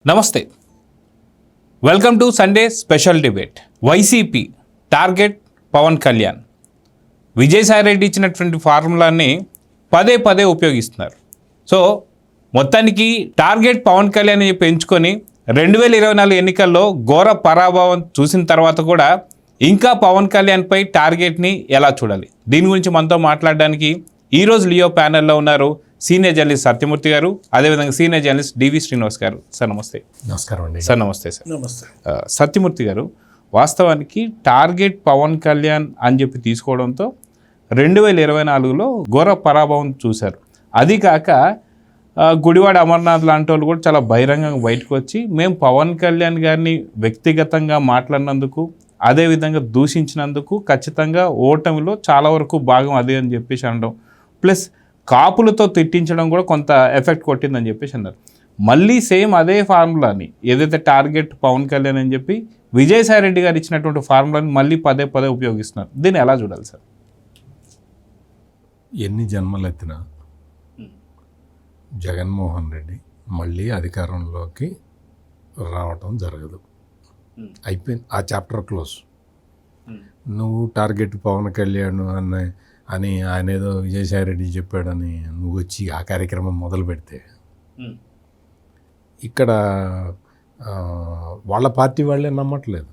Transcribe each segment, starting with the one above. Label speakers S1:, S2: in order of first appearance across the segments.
S1: నమస్తే, welcome to Sunday special debate. YCP target Pawan Kalyan. Vijayasai Reddy ఇచ్చినటువంటి ఫార్ములాని పదే పదే ఉపయోగిస్తున్నారు. సో మొత్తానికి టార్గెట్ పవన్ కళ్యాణ్ చెప్పి ఎంచుకొని 2024 ఎన్నికల్లో ఘోర పరాభవం చూసిన తర్వాత కూడా ఇంకా పవన్ కళ్యాణ్పై టార్గెట్ని ఎలా చూడాలి, దీని గురించి మనతో మాట్లాడడానికి ఈరోజు లియో ప్యానెల్లో ఉన్నారు సీనియర్ జర్నలిస్ట్ సత్యమూర్తి గారు, అదేవిధంగా సీనియర్ జర్నలిస్ట్ డివి శ్రీనివాస్ గారు. సార్ నమస్తే.
S2: నమస్కారం అండి.
S1: సార్ నమస్తే. సార్
S2: నమస్తే.
S1: సత్యమూర్తి గారు, వాస్తవానికి టార్గెట్ పవన్ కళ్యాణ్ అని చెప్పి తీసుకోవడంతో 2024లో ఘోర పరాభవం చూశారు. అది కాక గుడివాడ అమర్నాథ్ లాంటి వాళ్ళు కూడా చాలా బహిరంగంగా బయటకు వచ్చి మేము పవన్ కళ్యాణ్ గారిని వ్యక్తిగతంగా మాట్లాడినందుకు, అదేవిధంగా దూషించినందుకు ఖచ్చితంగా ఓటమిలో చాలా వరకు భాగం అదే అని చెప్పేసి అనడం, ప్లస్ కాపులతో తిట్టించడం కూడా కొంత ఎఫెక్ట్ కొట్టిందని చెప్పేసి అన్నారు. మళ్ళీ సేమ్ అదే ఫార్ములాని, ఏదైతే టార్గెట్ పవన్ కళ్యాణ్ అని చెప్పి విజయసాయిరెడ్డి గారు ఇచ్చినటువంటి ఫార్ములాని మళ్ళీ పదే పదే ఉపయోగిస్తున్నారు. దీన్ని ఎలా చూడాలి సార్?
S2: ఎన్ని జన్మలెత్తినా జగన్మోహన్ రెడ్డి మళ్ళీ అధికారంలోకి రావటం జరగదు. అయిపోయింది, ఆ చాప్టర్ క్లోజ్. నువ్వు టార్గెట్ పవన్ కళ్యాణ్ అని ఆయన ఏదో విజయసాయిరెడ్డి చెప్పాడని నువ్వు వచ్చి ఆ కార్యక్రమం మొదలు పెడితే ఇక్కడ వాళ్ళ పార్టీ వాళ్ళే నమ్మట్లేదు,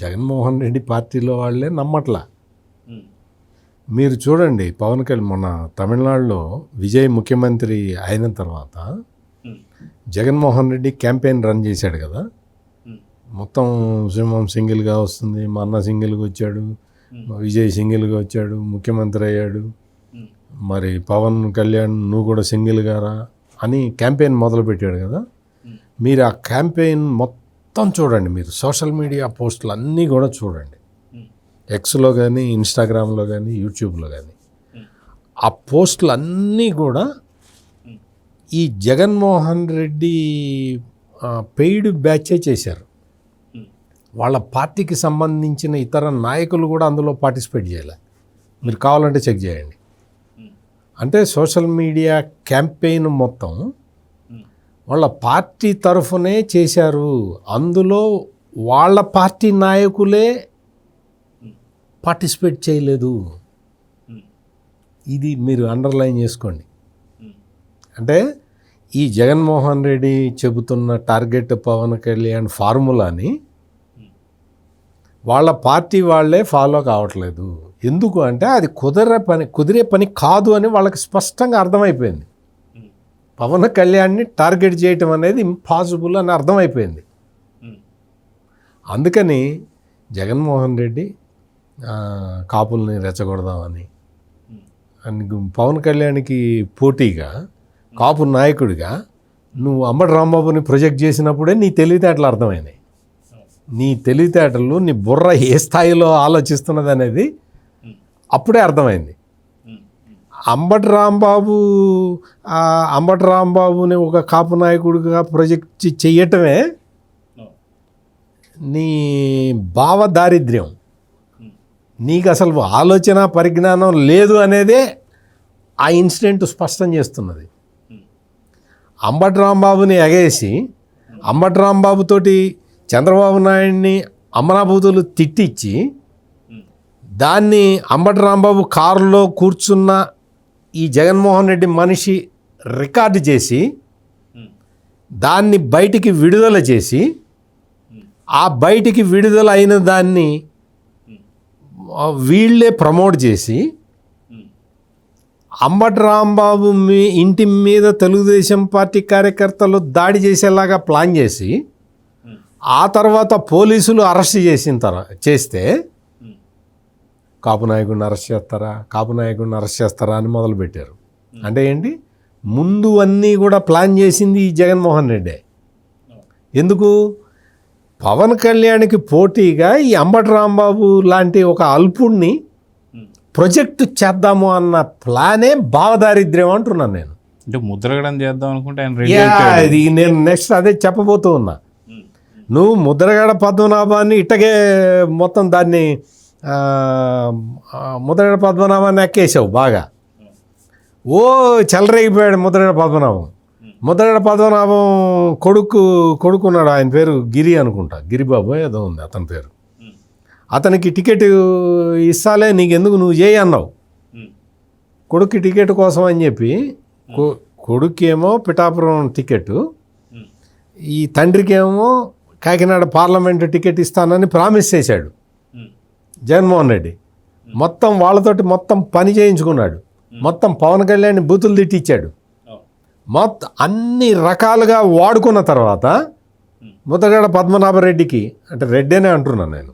S2: జగన్మోహన్ రెడ్డి పార్టీలో వాళ్ళే నమ్మట్లా. మీరు చూడండి, పవన్ కళ్యాణ్ మొన్న తమిళనాడులో విజయ్ ముఖ్యమంత్రి అయిన తర్వాత జగన్మోహన్ రెడ్డి క్యాంపెయిన్ రన్ చేశాడు కదా. మొత్తం సింహం సింగిల్గా వస్తుంది, మా అన్న సింగిల్గా వచ్చాడు, విజయ్ సింగిల్గా వచ్చాడు, ముఖ్యమంత్రి అయ్యాడు, మరి పవన్ కళ్యాణ్ నువ్వు కూడా సింగిల్గా రా అని క్యాంపెయిన్ మొదలుపెట్టాడు కదా. మీరు ఆ క్యాంపెయిన్ మొత్తం చూడండి, మీరు సోషల్ మీడియా పోస్టులు అన్నీ కూడా చూడండి, ఎక్స్లో కానీ ఇన్స్టాగ్రామ్లో కానీ యూట్యూబ్లో కానీ. ఆ పోస్టులు అన్నీ కూడా ఈ జగన్మోహన్ రెడ్డి పెయిడ్ బ్యాచే చేశారు. వాళ్ళ పార్టీకి సంబంధించిన ఇతర నాయకులు కూడా అందులో పార్టిసిపేట్ చేయాలి. మీరు కావాలంటే చెక్ చేయండి. అంటే సోషల్ మీడియా క్యాంపెయిన్ మొత్తం వాళ్ళ పార్టీ తరఫునే చేశారు. అందులో వాళ్ళ పార్టీ నాయకులే పార్టిసిపేట్ చేయలేదు. ఇది మీరు అండర్లైన్ చేసుకోండి. అంటే ఈ జగన్మోహన్ రెడ్డి చెబుతున్న టార్గెట్ పవన్ కళ్యాణ్ ఫార్ములాని వాళ్ళ పార్టీ వాళ్ళే ఫాలో కావట్లేదు. ఎందుకు అంటే అది కుదిరే పని కాదు అని వాళ్ళకి స్పష్టంగా అర్థమైపోయింది. పవన్ కళ్యాణ్ని టార్గెట్ చేయటం అనేది ఇంపాసిబుల్ అని అర్థమైపోయింది. అందుకని జగన్మోహన్ రెడ్డి కాపుల్ని రెచ్చగొడదామని పవన్ కళ్యాణ్కి పోటీగా కాపు నాయకుడిగా నువ్వు అంబటి రాంబాబుని ప్రొజెక్ట్ చేసినప్పుడే నీ తెలివితేటలు అర్థమైనాయి. నీ తెలివితేటలు, నీ బుర్ర ఏ స్థాయిలో ఆలోచిస్తున్నది అనేది అప్పుడే అర్థమైంది. అంబటి రాంబాబుని ఒక కాపు నాయకుడిగా ప్రొజెక్ట్ చెయ్యటమే నీ భావ దారిద్ర్యం. నీకు అసలు ఆలోచన పరిజ్ఞానం లేదు అనేదే ఆ ఇన్సిడెంట్ స్పష్టం చేస్తున్నది. అంబటి రాంబాబుని ఎగేసి అంబటి రాంబాబుతోటి చంద్రబాబు నాయుడిని అమరాబూతులు తిట్టించి దాన్ని అంబటి రాంబాబు కారులో కూర్చున్న ఈ జగన్మోహన్ రెడ్డి మనిషి రికార్డు చేసి దాన్ని బయటికి విడుదల చేసి ఆ బయటికి విడుదల అయిన దాన్ని వీళ్ళే ప్రమోట్ చేసి అంబటి రాంబాబు ఇంటి మీద తెలుగుదేశం పార్టీ కార్యకర్తలు దాడి చేసేలాగా ప్లాన్ చేసి ఆ తర్వాత పోలీసులు అరెస్ట్ చేస్తే కాపు నాయకుడిని అరెస్ట్ చేస్తారా అని మొదలుపెట్టారు. అంటే ఏంటి, ముందు అన్నీ కూడా ప్లాన్ చేసింది ఈ జగన్మోహన్ రెడ్డి. ఎందుకు, పవన్ కళ్యాణ్కి పోటీగా ఈ అంబటి రాంబాబు లాంటి ఒక అల్పుడిని ప్రొజెక్ట్ చేద్దాము అన్న ప్లానే భావదారిద్ర్యం అంటున్నాను నేను.
S1: అంటే ముద్రగడం చేద్దాం అనుకుంటే
S2: ఇది నేను నెక్స్ట్ అదే చెప్పబోతూ ఉన్నా. నువ్వు ముద్రగడ పద్మనాభాన్ని ఇట్టగే మొత్తం దాన్ని ముద్రగడ పద్మనాభాన్ని ఎక్కేసావు బాగా. చెలరేగిపోయాడు ముద్రగడ పద్మనాభం. ముద్రగడ పద్మనాభం కొడుకున్నాడు, ఆయన పేరు గిరి అనుకుంటా, గిరిబాబు ఏదో ఉంది అతని పేరు. అతనికి టికెట్ ఇస్తాలే నీకెందుకు నువ్వు చేయి అన్నావు. కొడుక్కి టికెట్ కోసం అని చెప్పి కొడుకేమో పిఠాపురం టికెట్, ఈ తండ్రికేమో కాకినాడ పార్లమెంటు టికెట్ ఇస్తానని ప్రామిస్ చేశాడు జగన్మోహన్ రెడ్డి. మొత్తం వాళ్ళతోటి మొత్తం పని చేయించుకున్నాడు, మొత్తం పవన్ కళ్యాణ్ బూతులు తిట్టించాడు, మొత్తం అన్ని రకాలుగా వాడుకున్న తర్వాత ముద్రగడ పద్మనాభరెడ్డికి, అంటే రెడ్డి అనే అంటున్నాను నేను,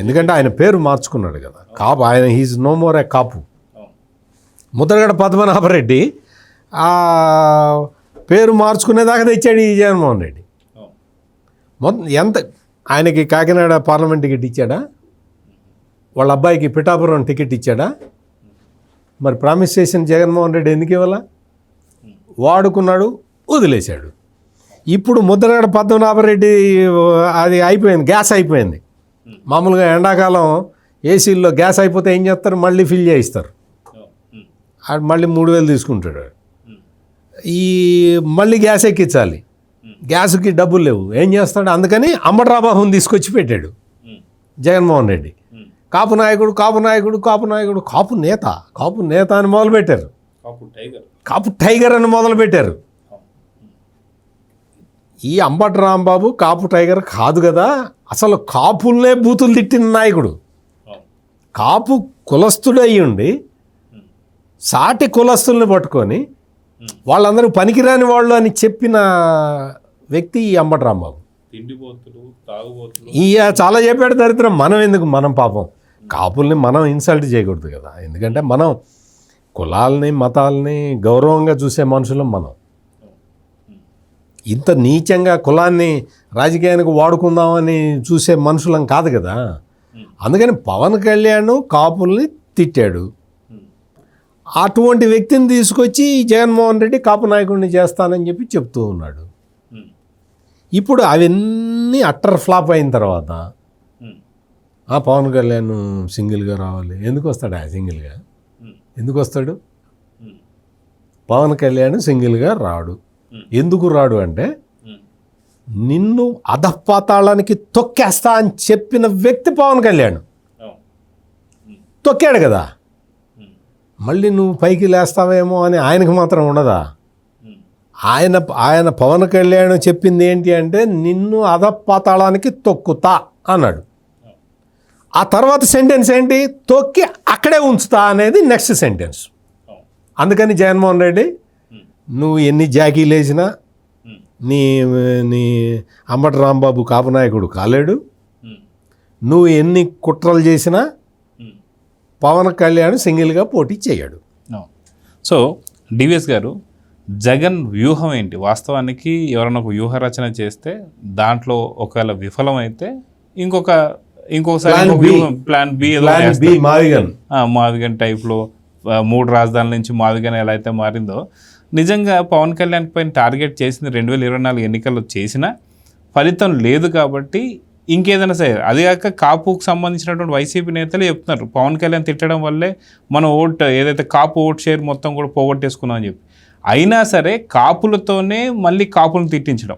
S2: ఎందుకంటే ఆయన పేరు మార్చుకున్నాడు కదా, కాపు, ఆయన హీజ్ నో మోర్ ఏ కాపు. ముద్రగడ పద్మనాభరెడ్డి ఆ పేరు మార్చుకునేదాకా తెచ్చాడు ఈ జగన్మోహన్ రెడ్డి. మొత్తం ఎంత ఆయనకి కాకినాడ పార్లమెంట్ టికెట్ ఇచ్చాడా, వాళ్ళ అబ్బాయికి పిఠాపురం టికెట్ ఇచ్చాడా? మరి ప్రామిస్ చేసిన జగన్మోహన్ రెడ్డి ఎందుకు ఇవ్వాల? వాడుకున్నాడు, వదిలేశాడు. ఇప్పుడు ముద్రగడ పద్మనాభరెడ్డి అది అయిపోయింది, గ్యాస్ అయిపోయింది. మామూలుగా ఎండాకాలం ఏసీల్లో గ్యాస్ అయిపోతే ఏం చేస్తారు, మళ్ళీ ఫిల్ చేయిస్తారు, మళ్ళీ 3000 తీసుకుంటాడు. ఈ మళ్ళీ గ్యాస్ ఎక్కించాలి, గ్యాస్కి డబ్బులు లేవు, ఏం చేస్తాడు? అందుకని అంబటి రాంబాబుని తీసుకొచ్చి పెట్టాడు జగన్మోహన్ రెడ్డి. కాపు నాయకుడు, కాపు నాయకుడు, కాపు నాయకుడు, కాపు నేత, కాపు నేత అని మొదలుపెట్టారు, కాపు టైగర్ అని మొదలుపెట్టారు. ఈ అంబటి రాంబాబు కాపు టైగర్ కాదు కదా, అసలు కాపుల్నే బూతులు తిట్టిన నాయకుడు. కాపు కులస్తుడయి ఉండి సాటి కులస్తుల్ని పట్టుకొని వాళ్ళందరూ పనికిరాని వాళ్ళు అని చెప్పిన వ్యక్తి ఈ అంబటి రాంబాబు. చాలా చెప్పాడు దరిద్రం. మనం ఎందుకు, మనం పాపం కాపుల్ని మనం ఇన్సల్ట్ చేయకూడదు కదా, ఎందుకంటే మనం కులాలని మతాలని గౌరవంగా చూసే మనుషులం. మనం ఇంత నీచంగా కులాన్ని రాజకీయానికి వాడుకుందామని చూసే మనుషులం కాదు కదా. అందుకని పవన్ కళ్యాణ్ కాపుల్ని తిట్టాడు. అటువంటి వ్యక్తిని తీసుకొచ్చి జగన్మోహన్ రెడ్డి కాపు నాయకుడిని చేస్తానని చెప్పి చెప్తూ ఉన్నాడు. ఇప్పుడు అవన్నీ అట్టర్ ఫ్లాప్ అయిన తర్వాత పవన్ కళ్యాణ్ సింగిల్గా రావాలి. ఎందుకు వస్తాడు సింగిల్గా? ఎందుకు వస్తాడు? పవన్ కళ్యాణ్ సింగిల్గా రాడు. ఎందుకు రాడు అంటే, నిన్ను అధపాతాళానికి తొక్కేస్తా అని చెప్పిన వ్యక్తి పవన్ కళ్యాణ్. తొక్కాడు కదా, మళ్ళీ నువ్వు పైకి లేస్తావేమో అని ఆయనకు మాత్రం ఉండదా? ఆయన పవన్ కళ్యాణ్ చెప్పింది ఏంటి అంటే, నిన్ను అధపాతాళానికి తొక్కుతా అన్నాడు. ఆ తర్వాత సెంటెన్స్ ఏంటి? తొక్కి అక్కడే ఉంచుతా అనేది నెక్స్ట్ సెంటెన్స్. అందుకని జగన్మోహన్ రెడ్డి, నువ్వు ఎన్ని జాకీలు వేసినా నీ అంబటి రాంబాబు కాపు నాయకుడు కాలేడు, నువ్వు ఎన్ని కుట్రలు చేసినా పవన్ కళ్యాణ్ సింగిల్గా పోటీ చేయడు.
S1: సో డివిఎస్ గారు, జగన్ వ్యూహం ఏంటి? వాస్తవానికి ఎవరైనా ఒక వ్యూహ రచన చేస్తే దాంట్లో ఒకవేళ విఫలమైతే ఇంకొకసారి ప్లాన్ బి మాదిగన్ టైప్లో 3 రాజధానుల నుంచి మాదిగన్ ఎలా అయితే మారిందో, నిజంగా పవన్ కళ్యాణ్ పైన టార్గెట్ చేసింది 2024 ఎన్నికల్లో చేసినా ఫలితం లేదు కాబట్టి ఇంకేదైనా సరే, అది కాక కాపుకు సంబంధించినటువంటి వైసీపీ నేతలు చెప్తున్నారు పవన్ కళ్యాణ్ తిట్టడం వల్లే మన ఏదైతే కాపు ఓట్ షేర్ మొత్తం కూడా పోగొట్టేసుకున్నాం అని చెప్పి. అయినా సరే కాపులతోనే మళ్ళీ కాపులను తిట్టించడం,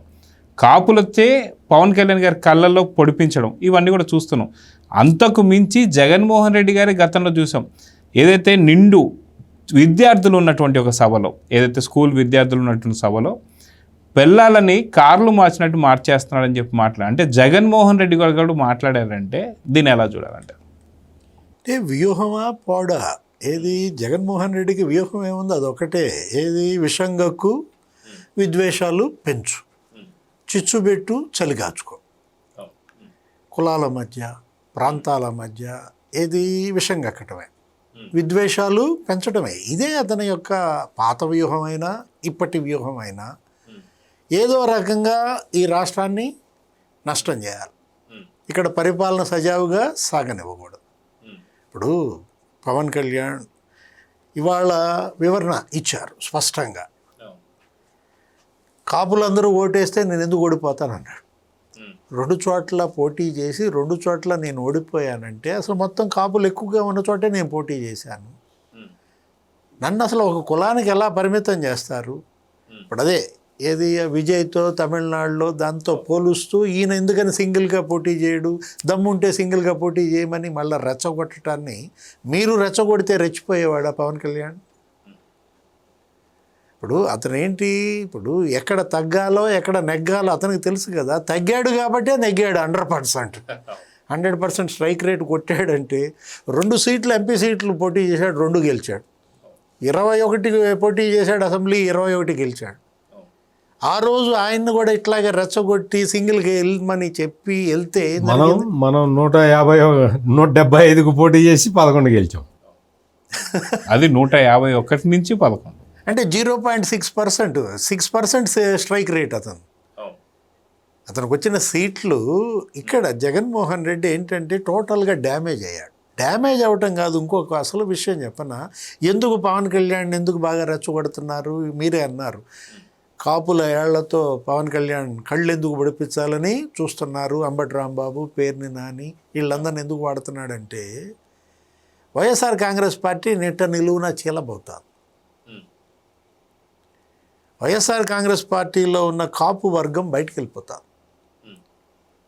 S1: కాపులతో పవన్ కళ్యాణ్ గారి కళ్ళల్లో పొడిపించడం, ఇవన్నీ కూడా చూస్తున్నాం. అంతకు మించి జగన్మోహన్ రెడ్డి గారి గతంలో చూసాం, ఏదైతే నిండు విద్యార్థులు ఉన్నటువంటి ఒక సభలో, ఏదైతే స్కూల్ విద్యార్థులు ఉన్నటువంటి సభలో పిల్లలని కార్లు మార్చినట్టు మార్చేస్తున్నాడని చెప్పి అంటే జగన్మోహన్ రెడ్డి గారు మాట్లాడారంటే దీన్ని ఎలా చూడాలంటే?
S3: అంటే వ్యూహమా పోడా? ఏది జగన్మోహన్ రెడ్డికి వ్యూహం ఏముంది? అదొకటే. ఏది విషంగక్కు, విద్వేషాలు పెంచు, చిచ్చుబెట్టు, చలిగాచుకో, కులాల మధ్య ప్రాంతాల మధ్య ఏది విషం కక్కటమే, విద్వేషాలు పెంచడమే. ఇదే అతని యొక్క పాత వ్యూహమైనా ఇప్పటి వ్యూహమైనా ఏదో రకంగా ఈ రాష్ట్రాన్ని నష్టం చేయాలి, ఇక్కడ పరిపాలన సజావుగా సాగనివ్వకూడదు. ఇప్పుడు పవన్ కళ్యాణ్ ఇవాళ వివరణ ఇచ్చారు స్పష్టంగా. కాపులందరూ ఓటేస్తే నేను ఎందుకు ఓడిపోతానన్నాడు. 2 చోట్ల పోటీ చేసి 2 చోట్ల నేను ఓడిపోయానంటే అసలు మొత్తం కాపులు ఎక్కువగా ఉన్న చోటే నేను పోటీ చేశాను, నన్ను అసలు ఒక కులానికి ఎలా పరిమితం చేస్తారు? ఇప్పుడు అదే ఏది విజయ్తో తమిళనాడులో దాంతో పోలుస్తూ ఈయన ఎందుకని సింగిల్గా పోటీ చేయడు, దమ్ముంటే సింగిల్గా పోటీ చేయమని మళ్ళీ రెచ్చగొట్టడాన్ని మీరు రెచ్చగొడితే రెచ్చిపోయేవాడా పవన్ కళ్యాణ్? ఇప్పుడు అతను ఏంటి, ఇప్పుడు ఎక్కడ తగ్గాలో ఎక్కడ నెగ్గాలో అతనికి తెలుసు కదా. తగ్గాడు కాబట్టే నెగ్గాడు 100% స్ట్రైక్ రేట్ కొట్టాడంటే 2 సీట్లు ఎంపీ సీట్లు పోటీ చేశాడు, 2 గెలిచాడు. 21 పోటీ చేశాడు, అసెంబ్లీ 21 గెలిచాడు. ఆ రోజు ఆయన్ని కూడా ఇట్లాగే రెచ్చగొట్టి సింగిల్గా వెళ్ళమని చెప్పి వెళ్తే
S2: మనం 175కు పోటీ చేసి 11 గెలిచాం.
S1: అది 151 నుంచి 11
S3: అంటే 0.6%, 6% స్ట్రైక్ రేట్ అతనికి వచ్చిన సీట్లు. ఇక్కడ జగన్మోహన్ రెడ్డి ఏంటంటే టోటల్గా డ్యామేజ్ అయ్యాడు. డ్యామేజ్ అవ్వటం కాదు, ఇంకొక అసలు విషయం చెప్పనా, ఎందుకు పవన్ కళ్యాణ్ ఎందుకు బాగా రెచ్చగొడుతున్నారు? మీరే అన్నారు, కాపుల ఏళ్లతో పవన్ కళ్యాణ్ కళ్ళు ఎందుకు పొడిపించాలని చూస్తున్నారు. అంబటి రాంబాబు, పేర్ని నాని వీళ్ళందరిని ఎందుకు వాడుతున్నాడంటే వైఎస్ఆర్ కాంగ్రెస్ పార్టీ నిలువున చీలబోతారు. వైఎస్ఆర్ కాంగ్రెస్ పార్టీలో ఉన్న కాపు వర్గం బయటికి వెళ్ళిపోతారు.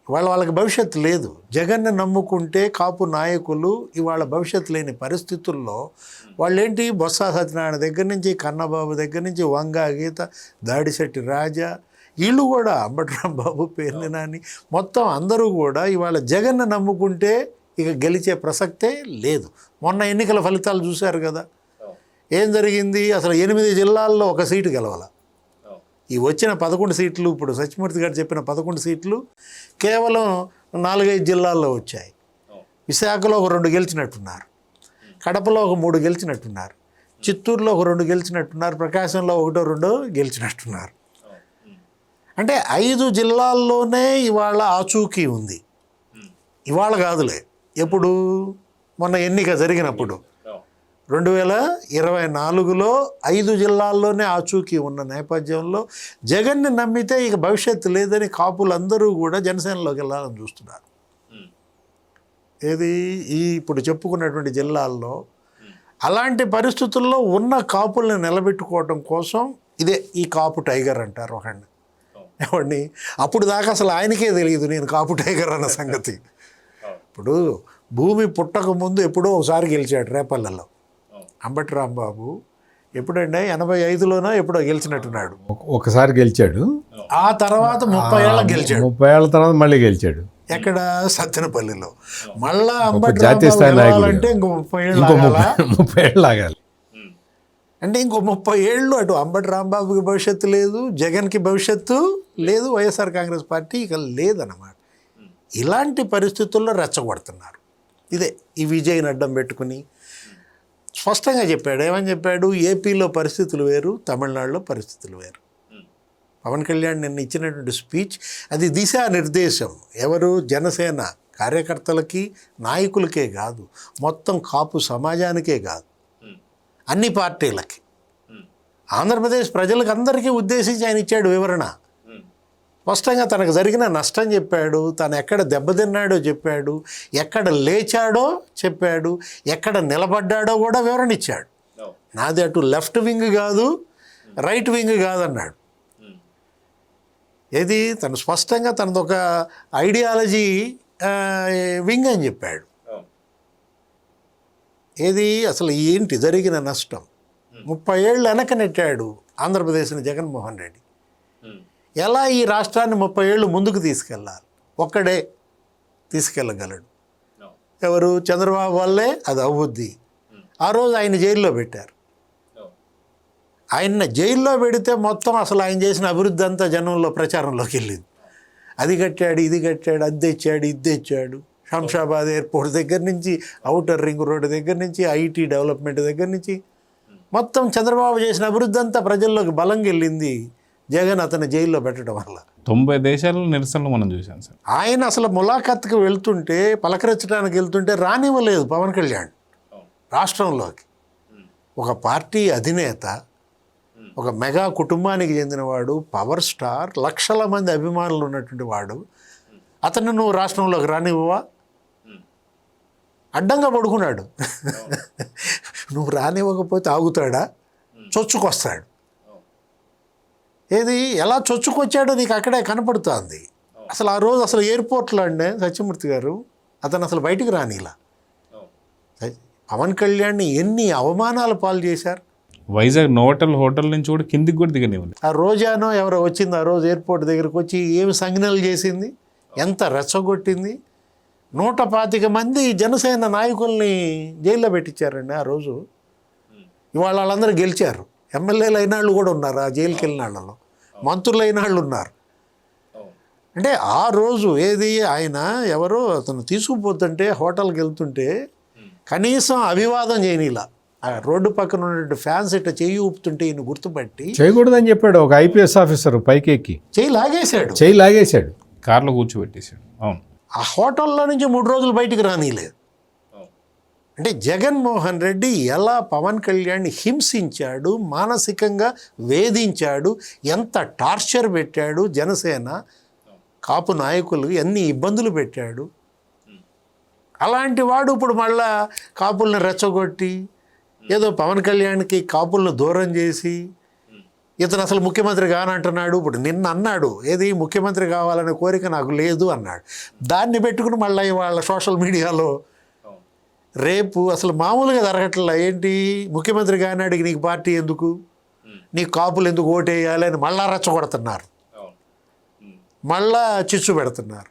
S3: వాళ్ళకి భవిష్యత్తు లేదు. జగన్ని నమ్ముకుంటే కాపు నాయకులు ఇవాళ భవిష్యత్తు లేని పరిస్థితుల్లో వాళ్ళేంటి, బొత్స సత్యనారాయణ దగ్గర నుంచి కన్నబాబు దగ్గర నుంచి వంగా గీత, దాడిశెట్టి రాజా, వీళ్ళు కూడా అంబటి రాంబాబు, పేర్ని నాని, మొత్తం అందరూ కూడా ఇవాళ జగన్ని నమ్ముకుంటే ఇక గెలిచే ప్రసక్తే లేదు. మొన్న ఎన్నికల ఫలితాలు చూశారు కదా, ఏం జరిగింది? అసలు 8 జిల్లాల్లో 1 సీటు గెలవాల. ఈ వచ్చిన 11 సీట్లు, ఇప్పుడు సత్యమూర్తి గారు చెప్పిన 11 సీట్లు కేవలం 4-5 జిల్లాల్లో వచ్చాయి. విశాఖలో 2 గెలిచినట్టున్నారు, కడపలో 3 గెలిచినట్టున్నారు, చిత్తూరులో 2 గెలిచినట్టున్నారు, ప్రకాశంలో 1-2 గెలిచినట్టున్నారు. అంటే 5 జిల్లాల్లోనే ఇవాళ ఆచూకీ ఉంది. ఇవాళ కాదులే, ఎప్పుడు మొన్న ఎన్నిక జరిగినప్పుడు 2024లో 5 జిల్లాల్లోనే ఆచూకీ ఉన్న నేపథ్యంలో జగన్ని నమ్మితే ఇక భవిష్యత్తు లేదని కాపులందరూ కూడా జనసేనలోకి వెళ్ళాలని చూస్తున్నారు. ఏది ఇప్పుడు చెప్పుకున్నటువంటి జిల్లాల్లో అలాంటి పరిస్థితుల్లో ఉన్న కాపుల్ని నిలబెట్టుకోవడం కోసం ఇదే ఈ కాపు టైగర్ అంటారు ఒకడిని. ఎవడిని? అప్పుడు దాకా అసలు ఆయనకే తెలియదు నేను కాపు టైగర్ అన్న సంగతి. ఇప్పుడు భూమి పుట్టక ముందు ఎప్పుడో ఒకసారి గెలిచాడు రేపల్లెలో అంబటి రాంబాబు. ఎప్పుడంటే 85లోనో ఎప్పుడో గెలిచినట్టున్నాడు.
S2: ఒకసారి గెలిచాడు,
S3: ఆ తర్వాత 30 ఏళ్ళ గెలిచాడు.
S2: 30 ఏళ్ళ తర్వాత మళ్ళీ గెలిచాడు.
S3: ఎక్కడ? సత్తెనపల్లిలో. మళ్ళా అంబటి
S2: జాతీయ స్థాయి
S3: రాంబాబు అంటే ఇంకో 30 ఏళ్ళు
S2: ఆగాలి.
S3: అంటే ఇంకో 30 ఏళ్ళు అటు అంబటి రాంబాబుకి భవిష్యత్తు లేదు, జగన్కి భవిష్యత్తు లేదు, వైఎస్ఆర్ కాంగ్రెస్ పార్టీ ఇక లేదన్నమాట. ఇలాంటి పరిస్థితుల్లో రెచ్చగొడుతున్నారు. ఇదే ఈ విజయ్ని అడ్డం పెట్టుకుని స్పష్టంగా చెప్పాడు. ఏమని చెప్పాడు? ఏపీలో పరిస్థితులు వేరు, తమిళనాడులో పరిస్థితులు వేరు. పవన్ కళ్యాణ్ నిన్న ఇచ్చినటువంటి స్పీచ్ అది దిశానిర్దేశం. ఎవరు? జనసేన కార్యకర్తలకి, నాయకులకే కాదు, మొత్తం కాపు సమాజానికే కాదు, అన్ని పార్టీలకి, ఆంధ్రప్రదేశ్ ప్రజలకు అందరికీ ఉద్దేశించి ఆయన ఇచ్చాడు వివరణ. స్పష్టంగా తనకు జరిగిన నష్టం చెప్పాడు, తను ఎక్కడ దెబ్బతిన్నాడో చెప్పాడు, ఎక్కడ లేచాడో చెప్పాడు, ఎక్కడ నిలబడ్డాడో కూడా వివరణ ఇచ్చాడు. నాది అటు లెఫ్ట్ వింగ్ కాదు, రైట్ వింగ్ కాదన్నాడు. ఏది? తను స్పష్టంగా తనదొక ఐడియాలజీ వింగ్ అని చెప్పాడు. ఏది? అసలు ఏంటి జరిగిన నష్టం? 30 ఏళ్ళు వెనక నెట్టాడు ఆంధ్రప్రదేశ్ని జగన్మోహన్ రెడ్డి. ఎలా ఈ రాష్ట్రాన్ని 30 ఏళ్ళు ముందుకు తీసుకెళ్ళాలి? ఒక్కడే తీసుకెళ్ళగలడు. ఎవరు? చంద్రబాబు వల్లే అది అవ్వుద్ది. ఆ రోజు ఆయన జైల్లో పెట్టారు. ఆయన జైల్లో పెడితే మొత్తం అసలు ఆయన చేసిన అభివృద్ధి అంతా జనంలో ప్రచారంలోకి వెళ్ళింది. అది కట్టాడు, ఇది కట్టాడు, అది తెచ్చాడు, ఇది తెచ్చాడు, శంషాబాద్ ఎయిర్పోర్ట్ దగ్గర నుంచి, ఔటర్ రింగ్ రోడ్డు దగ్గర నుంచి, ఐటీ డెవలప్మెంట్ దగ్గర నుంచి మొత్తం చంద్రబాబు చేసిన అభివృద్ధి అంతా ప్రజల్లోకి బలంగా వెళ్ళింది జగన్ అతను జైల్లో పెట్టడం వల్ల.
S1: 90 దేశాల్లో నిరసనలు మనం చూసాం సార్.
S3: ఆయన అసలు ములాఖత్కి వెళ్తుంటే, పలకరించడానికి వెళ్తుంటే రానివ్వలేదు పవన్ కళ్యాణ్ రాష్ట్రంలోకి. ఒక పార్టీ అధినేత, ఒక మెగా కుటుంబానికి చెందినవాడు, పవర్ స్టార్, లక్షల మంది అభిమానులు ఉన్నటువంటి వాడు, అతను నువ్వు రాష్ట్రంలోకి రానివ్వవా? అడ్డంగా పడుకున్నాడు. నువ్వు రానివ్వకపోతే ఆగుతాడా? చొచ్చుకొస్తాడు. ఏది ఎలా చొచ్చుకొచ్చాడో నీకు అక్కడే కనపడుతుంది. అసలు ఆ రోజు అసలు ఎయిర్పోర్ట్లో అండి సత్యమూర్తి గారు అతను అసలు బయటికి రానిలా. పవన్ కళ్యాణ్ని ఎన్ని అవమానాల పాలు చేశారు.
S1: వైజాగ్ నోటల్ హోటల్ నుంచి కూడా కిందికి కూడా దిగనివ్వండి.
S3: ఆ రోజానో ఎవరో వచ్చింది ఆ రోజు ఎయిర్పోర్ట్ దగ్గరకు వచ్చి ఏమి సంజ్ఞలు చేసింది, ఎంత రెచ్చగొట్టింది. 125 మంది జనసేన నాయకుల్ని జైల్లో పెట్టించారండి ఆ రోజు. ఇవాళ వాళ్ళందరూ గెలిచారు. ఎమ్మెల్యేలు అయిన వాళ్ళు కూడా ఉన్నారు ఆ జైలుకి వెళ్ళిన వాళ్ళలో, మంత్రులు అయిన వాళ్ళు ఉన్నారు. అంటే ఆ రోజు ఏది ఆయన ఎవరో అతను తీసుకుపోతుంటే హోటల్కి వెళ్తుంటే కనీసం అభివాదం చేయనిలా. ఆ రోడ్డు పక్కన ఉన్న ఫ్యాన్స్ ఇట్లా చెయ్యి ఊపుతుంటే ఈయన గుర్తుపట్టి
S2: చేయకూడదని చెప్పాడు ఒక ఐపీఎస్ ఆఫీసర్ పైకి ఎక్కి
S3: చెయ్యి లాగేశాడు,
S2: చేయి లాగేశాడు,
S1: కార్లో కూర్చోబెట్టేశాడు. అవును,
S3: ఆ హోటల్లో నుంచి 3 రోజులు బయటికి రానిలేదు. అంటే జగన్మోహన్ రెడ్డి ఎలా పవన్ కళ్యాణ్ని హింసించాడు, మానసికంగా వేధించాడు, ఎంత టార్చర్ పెట్టాడు, జనసేన కాపు నాయకులు ఎన్ని ఇబ్బందులు పెట్టాడు. అలాంటి వాడు ఇప్పుడు మళ్ళా కాపుల్ని రెచ్చగొట్టి ఏదో పవన్ కళ్యాణ్కి కాపులను దూరం చేసి ఇతను అసలు ముఖ్యమంత్రి కానంటున్నాడు. ఇప్పుడు నిన్న అన్నాడు ఏది ముఖ్యమంత్రి కావాలనే కోరిక నాకు లేదు అన్నాడు. దాన్ని పెట్టుకుని మళ్ళీ వాళ్ళ సోషల్ మీడియాలో రేపు అసలు మామూలుగా జరగట్లా. ఏంటి ముఖ్యమంత్రి కానాడికి నీకు పార్టీ ఎందుకు, నీకు కాపులు ఎందుకు ఓటేయాలి అని మళ్ళా రెచ్చగొడుతున్నారు, మళ్ళా చిచ్చు పెడుతున్నారు.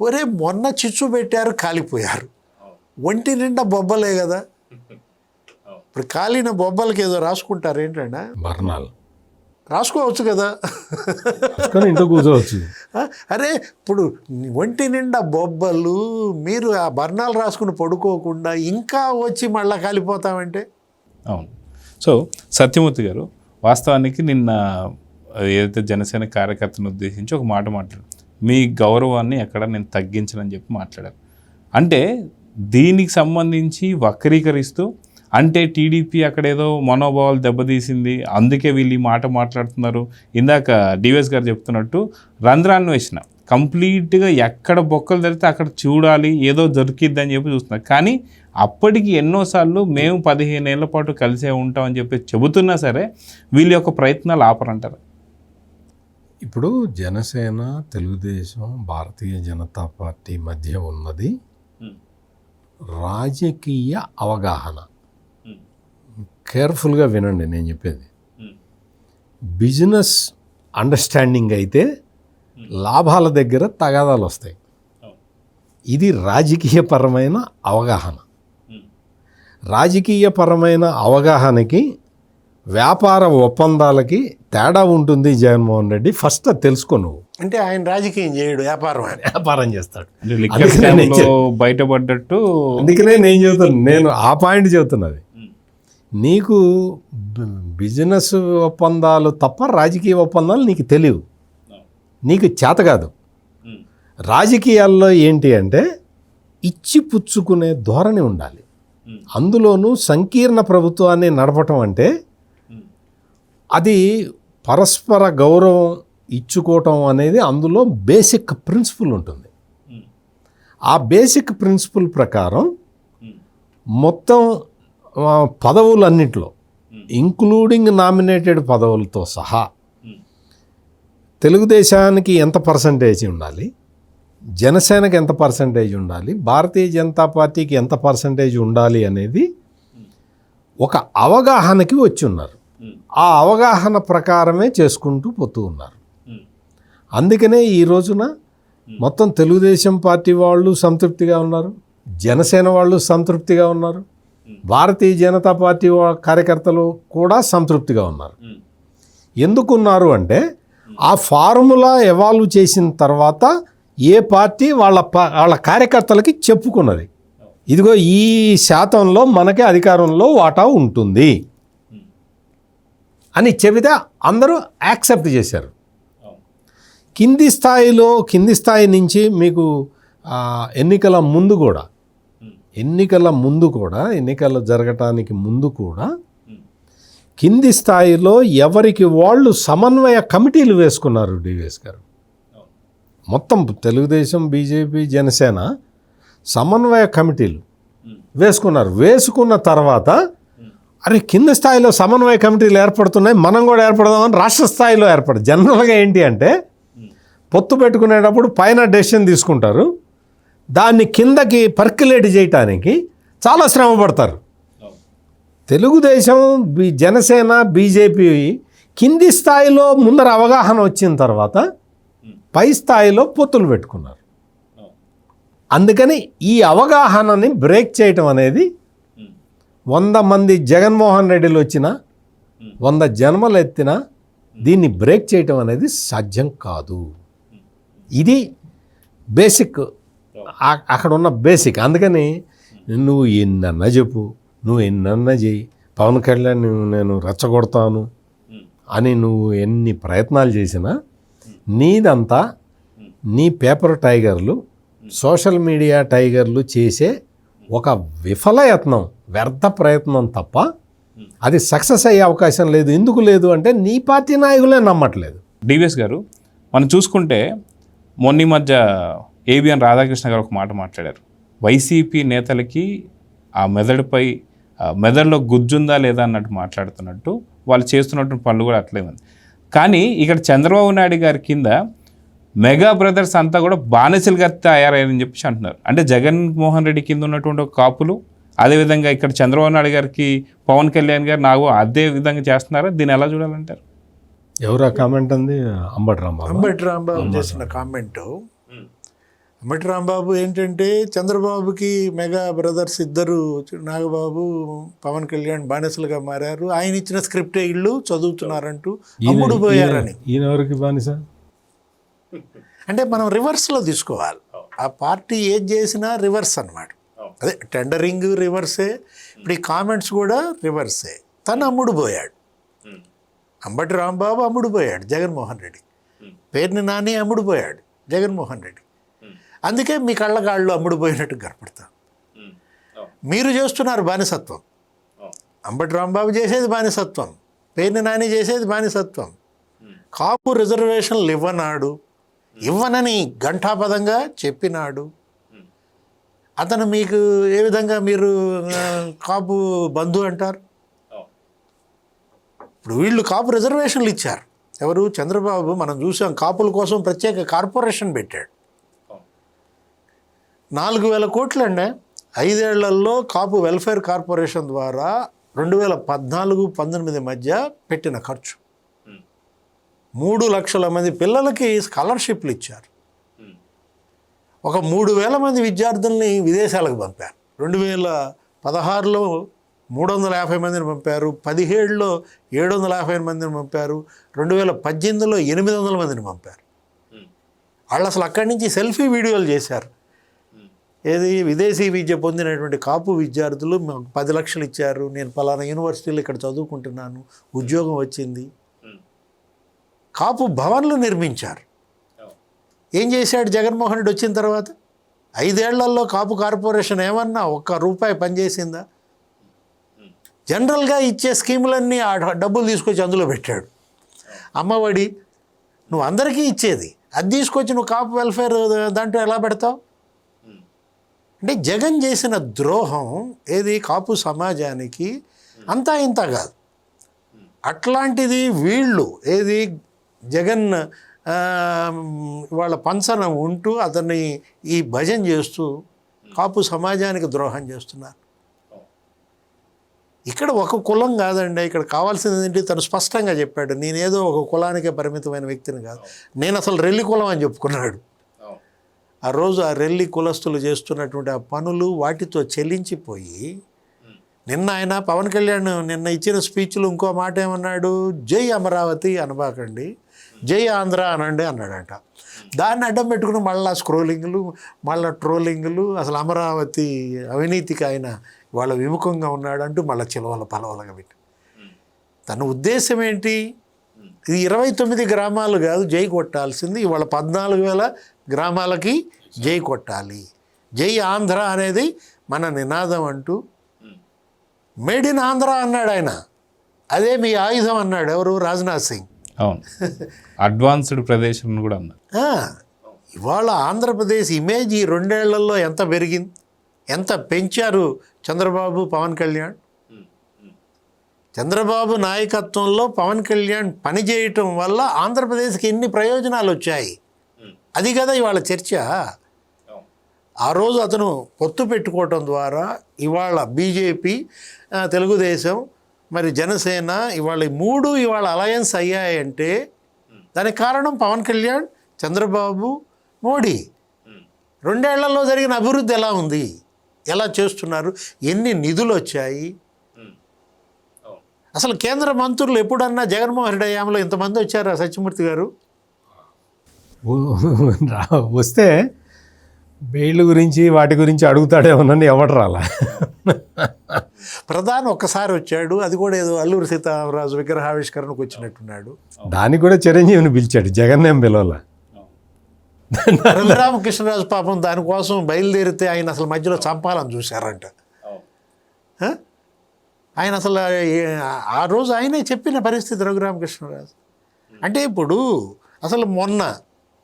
S3: ఒరే మొన్న చిచ్చు పెట్టారు కాలిపోయారు, ఒంటి నిండా బొబ్బలే కదా. ఇప్పుడు కాలిన బొబ్బలకి ఏదో రాసుకుంటారు ఏంటంటే
S2: బర్ణాలు
S3: రాసుకోవచ్చు కదా,
S2: ఇంట్లో కూర్చోవచ్చు.
S3: అరే ఇప్పుడు ఒంటి నిండా బొబ్బలు, మీరు ఆ బర్ణాలు రాసుకుని పడుకోకుండా ఇంకా వచ్చి మళ్ళీ కాలిపోతామంటే.
S1: అవును. సో సత్యమూర్తి గారు వాస్తవానికి నిన్న ఏదైతే జనసేన కార్యకర్తను ఉద్దేశించి ఒక మాట మాట్లాడారు, మీ గౌరవాన్ని ఎక్కడ నేను తగ్గించనని చెప్పి మాట్లాడారు. అంటే దీనికి సంబంధించి వక్రీకరిస్తూ అంటే టీడీపీ అక్కడ ఏదో మనోభావాలు దెబ్బతీసింది అందుకే వీళ్ళు ఈ మాట మాట్లాడుతున్నారు. ఇందాక డివిఎస్ గారు చెప్తున్నట్టు రంధ్రాన్వేషణ కంప్లీట్గా ఎక్కడ బొక్కలు జరిగితే అక్కడ చూడాలి, ఏదో దొరికిద్దని చెప్పి చూస్తున్నారు. కానీ అప్పటికి ఎన్నోసార్లు మేము 15 ఏళ్ల పాటు కలిసే ఉంటామని చెప్పి చెబుతున్నా సరే వీళ్ళ యొక్క ప్రయత్నాలు ఆపరంటారు.
S2: ఇప్పుడు జనసేన, తెలుగుదేశం, భారతీయ జనతా పార్టీ మధ్య ఉన్నది రాజకీయ అవగాహన. కేర్ఫుల్గా వినండి నేను చెప్పేది. బిజినెస్ అండర్స్టాండింగ్ అయితే లాభాల దగ్గర తగాదాలు వస్తాయి. ఇది రాజకీయపరమైన అవగాహన. రాజకీయపరమైన అవగాహనకి వ్యాపార ఒప్పందాలకి తేడా ఉంటుంది. జగన్మోహన్ రెడ్డి ఫస్ట్ అది తెలుసుకో నువ్వు.
S3: అంటే ఆయన రాజకీయం చేయడు,
S2: వ్యాపారం చేస్తాడు.
S1: బయటపడ్డట్టు
S2: అందుకనే నేను చెబుతాను, నేను ఆ పాయింట్ చెబుతున్నది. నీకు బిజినెస్ ఒప్పందాలు తప్ప రాజకీయ ఒప్పందాలు నీకు తెలియవు, నీకు చేత కాదు. రాజకీయాల్లో ఏంటి అంటే ఇచ్చి పుచ్చుకునే ధోరణి ఉండాలి. అందులోనూ సంకీర్ణ ప్రభుత్వాన్ని నడపటం అంటే అది పరస్పర గౌరవం ఇచ్చుకోవటం అనేది అందులో బేసిక్ ప్రిన్సిపల్ ఉంటుంది. ఆ బేసిక్ ప్రిన్సిపల్ ప్రకారం మొత్తం పదవులన్నింటిలో ఇంక్లూడింగ్ నామినేటెడ్ పదవులతో సహా తెలుగుదేశానికి ఎంత పర్సంటేజ్ ఉండాలి, జనసేనకి ఎంత పర్సంటేజ్ ఉండాలి, భారతీయ జనతా పార్టీకి ఎంత పర్సంటేజ్ ఉండాలి అనేది ఒక అవగాహనకి వచ్చి ఉన్నారు. ఆ అవగాహన ప్రకారమే చేసుకుంటూ పోతూ ఉన్నారు. అందుకనే ఈ రోజున మొత్తం తెలుగుదేశం పార్టీ వాళ్ళు సంతృప్తిగా ఉన్నారు, జనసేన వాళ్ళు సంతృప్తిగా ఉన్నారు, భారతీయ జనతా పార్టీ కార్యకర్తలు కూడా సంతృప్తిగా ఉన్నారు. ఎందుకున్నారు అంటే ఆ ఫార్ములా ఎవాల్వ్ చేసిన తర్వాత ఏ పార్టీ వాళ్ళ కార్యకర్తలకి చెప్పుకున్నది, ఇదిగో ఈ శాతంలో మనకి అధికారంలో వాటా ఉంటుంది అని చెబితే అందరూ యాక్సెప్ట్ చేశారు. కింది స్థాయి నుంచి మీకు ఎన్నికల ఎన్నికలు జరగటానికి ముందు కూడా కింది స్థాయిలో ఎవరికి వాళ్ళు సమన్వయ కమిటీలు వేసుకున్నారు. డివిఎస్ గారు మొత్తం తెలుగుదేశం, బీజేపీ, జనసేన సమన్వయ కమిటీలు వేసుకున్నారు. వేసుకున్న తర్వాత అరే కింద స్థాయిలో సమన్వయ కమిటీలు ఏర్పడుతున్నాయి, మనం కూడా ఏర్పడదామని రాష్ట్ర స్థాయిలో ఏర్పడు. జనరల్గా ఏంటి అంటే పొత్తు పెట్టుకునేటప్పుడు పైన డెసిషన్ తీసుకుంటారు, దాన్ని కిందకి పర్క్యులేట్ చేయటానికి చాలా శ్రమ పడతారు. తెలుగుదేశం, జనసేన, బీజేపీ కింది స్థాయిలో ముందర అవగాహన వచ్చిన తర్వాత పై స్థాయిలో పొత్తులు పెట్టుకున్నారు. అందుకని ఈ అవగాహనని బ్రేక్ చేయటం అనేది 100 మంది జగన్మోహన్ రెడ్డిలు వచ్చినా 100 జన్మలు ఎత్తినా దీన్ని బ్రేక్ చేయటం అనేది సాధ్యం కాదు. ఇది బేసిక్, అక్కడ ఉన్న బేసిక్. అందుకని నువ్వు ఎన్నన్నా చెప్పు, నువ్వు ఎన్నన్నా చెయ్యి, పవన్ కళ్యాణ్ నేను రెచ్చగొడతాను అని నువ్వు ఎన్ని ప్రయత్నాలు చేసినా నీదంతా నీ పేపర్ టైగర్లు, సోషల్ మీడియా టైగర్లు చేసే ఒక విఫలయత్నం, వ్యర్థ ప్రయత్నం తప్ప అది సక్సెస్ అయ్యే అవకాశం లేదు. ఎందుకు లేదు అంటే నీ పార్టీ నాయకులే నమ్మట్లేదు.
S1: డివిఎస్ గారు, మనం చూసుకుంటే మొన్న మధ్య ఏబిఎన్ రాధాకృష్ణ గారు ఒక మాట మాట్లాడారు. వైసీపీ నేతలకి ఆ మెదడులో గుజ్జుందా లేదా అన్నట్టు మాట్లాడుతున్నట్టు వాళ్ళు చేస్తున్నటువంటి పనులు కూడా అట్లే ఉంది. కానీ ఇక్కడ చంద్రబాబు నాయుడు గారి కింద మెగా బ్రదర్స్ అంతా కూడా బానిసలుగా తయారయ్యారని చెప్పేసి అంటున్నారు. అంటే జగన్మోహన్ రెడ్డి కింద ఉన్నటువంటి కాపులు, అదేవిధంగా ఇక్కడ చంద్రబాబు నాయుడు గారికి పవన్ కళ్యాణ్ గారు నాకు అదే విధంగా చేస్తున్నారా? దీన్ని ఎలా చూడాలంటారు?
S2: ఎవరు ఆ కామెంట్ అంది? అంబటి
S3: రాంబాబు చేసిన కామెంటు. అంబటి రాంబాబు ఏంటంటే చంద్రబాబుకి మెగా బ్రదర్స్ ఇద్దరు, నాగబాబు, పవన్ కళ్యాణ్ బానిసలుగా మారారు, ఆయన ఇచ్చిన స్క్రిప్టే ఇళ్ళు చదువుతున్నారంటూ అమ్ముడు పోయారని.
S2: ఈయన ఎవరికి బానిస
S3: అంటే మనం రివర్స్లో తీసుకోవాలి. ఆ పార్టీ ఏది చేసినా రివర్స్ అన్నమాట. అదే టెండరింగ్ రివర్సే, ఇప్పుడు ఈ కామెంట్స్ కూడా రివర్సే. తను అమ్ముడు పోయాడు. అంబటి రాంబాబు అమ్ముడు పోయాడు జగన్మోహన్ రెడ్డి, పేరుని నాని అమ్ముడు పోయాడు జగన్మోహన్ రెడ్డి. అందుకే మీ కళ్ళగాళ్ళు అమ్ముడు పోయినట్టు కనపడతాం. మీరు చేస్తున్నారు బానిసత్వం. అంబటి రాంబాబు చేసేది బానిసత్వం, పేరుని నాని చేసేది బానిసత్వం. కాపు రిజర్వేషన్లు ఇవ్వనని ఘంటాపదంగా చెప్పినాడు. అతను మీకు ఏ విధంగా మీరు కాపు బంధు అంటారు? ఇప్పుడు వీళ్ళు కాపు రిజర్వేషన్లు ఇచ్చారు. ఎవరు? చంద్రబాబు. మనం చూసాం, కాపుల కోసం ప్రత్యేక కార్పొరేషన్ పెట్టాడు. 4,000 కోట్లు అండి 5 ఏళ్లలో కాపు వెల్ఫేర్ కార్పొరేషన్ ద్వారా 2014-19 మధ్య పెట్టిన ఖర్చు. 3 లక్షల మంది పిల్లలకి స్కాలర్షిప్లు ఇచ్చారు. ఒక 3,000 మంది విద్యార్థుల్ని విదేశాలకు పంపారు. 2016లో 350 మందిని పంపారు, 17లో 750 మందిని పంపారు, 2018లో 800 మందిని పంపారు. వాళ్ళు అసలు అక్కడి నుంచి సెల్ఫీ వీడియోలు చేశారు. ఏది? విదేశీ విద్య పొందినటువంటి కాపు విద్యార్థులు మాకు 10 లక్షలు ఇచ్చారు, నేను పలానా యూనివర్సిటీలో ఇక్కడ చదువుకుంటున్నాను, ఉద్యోగం వచ్చింది. కాపు భవన్లు నిర్మించారు. ఏం చేశాడు జగన్మోహన్ రెడ్డి వచ్చిన తర్వాత? 5 ఏళ్లలో కాపు కార్పొరేషన్ ఏమన్నా ₹1 పనిచేసిందా? జనరల్గా ఇచ్చే స్కీములన్నీ ఆ డబ్బులు తీసుకొచ్చి అందులో పెట్టాడు. అమ్మఒడి నువ్వు అందరికీ ఇచ్చేది, అది తీసుకొచ్చి నువ్వు కాపు వెల్ఫేర్ దాంట్లో ఎలా పెడతావు? అంటే జగన్ చేసిన ద్రోహం ఏది? కాపు సమాజానికి అంతా ఇంత కాదు. అట్లాంటిది వీళ్ళు ఏది? జగన్ వాళ్ళ పంచన ఉంటూ అతన్ని ఈ భజన చేస్తూ కాపు సమాజానికి ద్రోహం చేస్తున్నారు. ఇక్కడ ఒక కులం కాదండి, ఇక్కడ కావాల్సింది ఏంటి? తను స్పష్టంగా చెప్పాడు, నేనేదో ఒక కులానికే పరిమితమైన వ్యక్తిని కాదు, నేను అసలు రెల్లి కులం అని చెప్పుకున్నాడు. ఆ రోజు ఆ రెల్లి కులస్తులు చేస్తున్నటువంటి ఆ పనులు వాటితో చెల్లించిపోయి, నిన్న ఆయన పవన్ కళ్యాణ్ నిన్న ఇచ్చిన స్పీచ్లో ఇంకో మాట ఏమన్నాడు? జై అమరావతి అనబాకండి, జై ఆంధ్ర అనండి అన్నాడట. దాన్ని అడ్డం పెట్టుకుని మళ్ళీ స్క్రోలింగ్లు, మళ్ళీ ట్రోలింగ్లు, అసలు అమరావతి అవినీతికి ఆయన వాళ్ళ విముఖంగా ఉన్నాడంటూ మళ్ళీ చిలవల పలవలుగా పెట్టి. తన ఉద్దేశం ఏంటి? ఇది 29 గ్రామాలు కాదు జై కొట్టాల్సింది, ఇవాళ 14,000 గ్రామాలకి జై కొట్టాలి. జై ఆంధ్ర అనేది మన నినాదం అంటూ మేడ్ ఇన్ ఆంధ్ర అన్నాడు ఆయన. అదే మీ ఆయుధం అన్నాడు ఎవరు? రాజ్నాథ్ సింగ్.
S1: అవును, అడ్వాన్స్డ్ ప్రదేశం కూడా అన్నారు.
S3: ఇవాళ ఆంధ్రప్రదేశ్ ఇమేజ్ ఈ 2 ఏళ్లలో ఎంత పెరిగింది, ఎంత పెంచారు చంద్రబాబు, పవన్ కళ్యాణ్. చంద్రబాబు నాయకత్వంలో పవన్ కళ్యాణ్ పనిచేయటం వల్ల ఆంధ్రప్రదేశ్కి ఎన్ని ప్రయోజనాలు వచ్చాయి, అది కదా ఇవాళ చర్చ. ఆ రోజు అతను పొత్తు పెట్టుకోవటం ద్వారా ఇవాళ బీజేపీ, తెలుగుదేశం, మరి జనసేన ఇవాళ ఈ మూడు ఇవాళ అలయన్స్ అయ్యాయంటే దానికి కారణం పవన్ కళ్యాణ్, చంద్రబాబు, మోడీ. 2 ఏళ్లలో జరిగిన అభివృద్ధి ఎలా ఉంది, ఎలా చేస్తున్నారు, ఎన్ని నిధులు వచ్చాయి. అసలు కేంద్ర మంత్రులు ఎప్పుడన్నా జగన్మోహన్ రెడ్డి హయాంలో ఇంతమంది వచ్చారా సత్యమూర్తి గారు?
S2: వస్తే బెయిల్ గురించి వాటి గురించి అడుగుతాడేమోనని ఎవడు రాలా.
S3: ప్రధాని ఒక్కసారి వచ్చాడు, అది కూడా ఏదో అల్లూరి సీతారామరాజు విగ్రహావిష్కరణకు వచ్చినట్టున్నాడు.
S2: దానికి కూడా చిరంజీవిని పిలిచాడు, జగన్ ఏం పిలవాల.
S3: రఘురామకృష్ణరాజు పాపం దానికోసం బయలుదేరితే ఆయన అసలు మధ్యలో చంపాలని చూశారంట. ఆయన అసలు ఆ రోజు ఆయనే చెప్పిన పరిస్థితి రఘురామకృష్ణరాజు. అంటే ఇప్పుడు అసలు మొన్న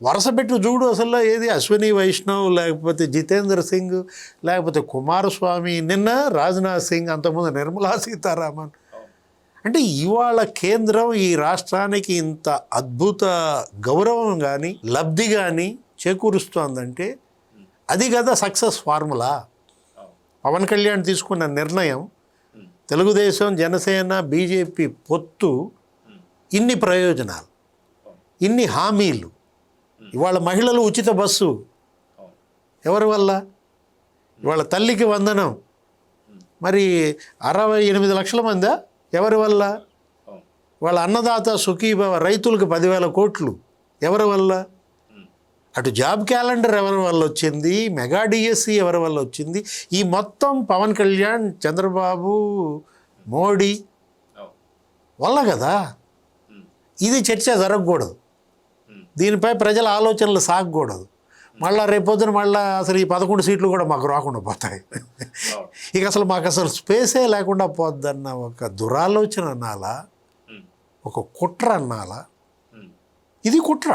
S3: వరుస పెట్టి చూడు, అసలు ఏది అశ్విని వైష్ణవ్, లేకపోతే జితేంద్ర సింగ్, లేకపోతే కుమారస్వామి, నిన్న రాజ్నాథ్ సింగ్, అంతకుముందు నిర్మలా సీతారామన్. అంటే ఇవాళ కేంద్రం ఈ రాష్ట్రానికి ఇంత అద్భుత గౌరవం కానీ లబ్ధి కానీ చేకూరుస్తోందంటే అది కదా సక్సెస్ ఫార్ములా. పవన్ కళ్యాణ్ తీసుకున్న నిర్ణయం, తెలుగుదేశం, జనసేన, బీజేపీ పొత్తు, ఇన్ని ప్రయోజనాలు, ఇన్ని హామీలు. ఇవాళ మహిళలు ఉచిత బస్సు ఎవరి వల్ల? ఇవాళ తల్లికి వందనం మరి 68 లక్షల మందా ఎవరి వల్ల? వాళ్ళ అన్నదాత సుఖీభవ, రైతులకు 10,000 కోట్లు ఎవరి వల్ల? అటు జాబ్ క్యాలెండర్ ఎవరి వల్ల వచ్చింది, మెగా డిఎస్సి ఎవరి వల్ల వచ్చింది? ఈ మొత్తం పవన్ కళ్యాణ్, చంద్రబాబు, మోడీ వల్ల కదా. ఇది చర్చ జరగకూడదు, దీనిపై ప్రజల ఆలోచనలు సాగకూడదు. మళ్ళీ రేపొద్దున మళ్ళీ అసలు ఈ 11 సీట్లు కూడా మాకు రాకుండా పోతాయి. ఇక అసలు మాకు అసలు స్పేసే లేకుండా పోద్దన్న ఒక దురాలోచన అనాలా, ఒక కుట్ర అనాలా? ఇది కుట్ర.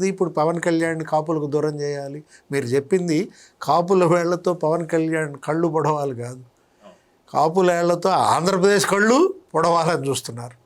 S3: ఇప్పుడు పవన్ కళ్యాణ్ కాపులకు దూరం చేయాలి. మీరు చెప్పింది కాపుల వేళ్లతో పవన్ కళ్యాణ్ కళ్ళు పొడవాలి కాదు, కాపుల వేళ్లతో ఆంధ్రప్రదేశ్ కళ్ళు పొడవాలని చూస్తున్నారు.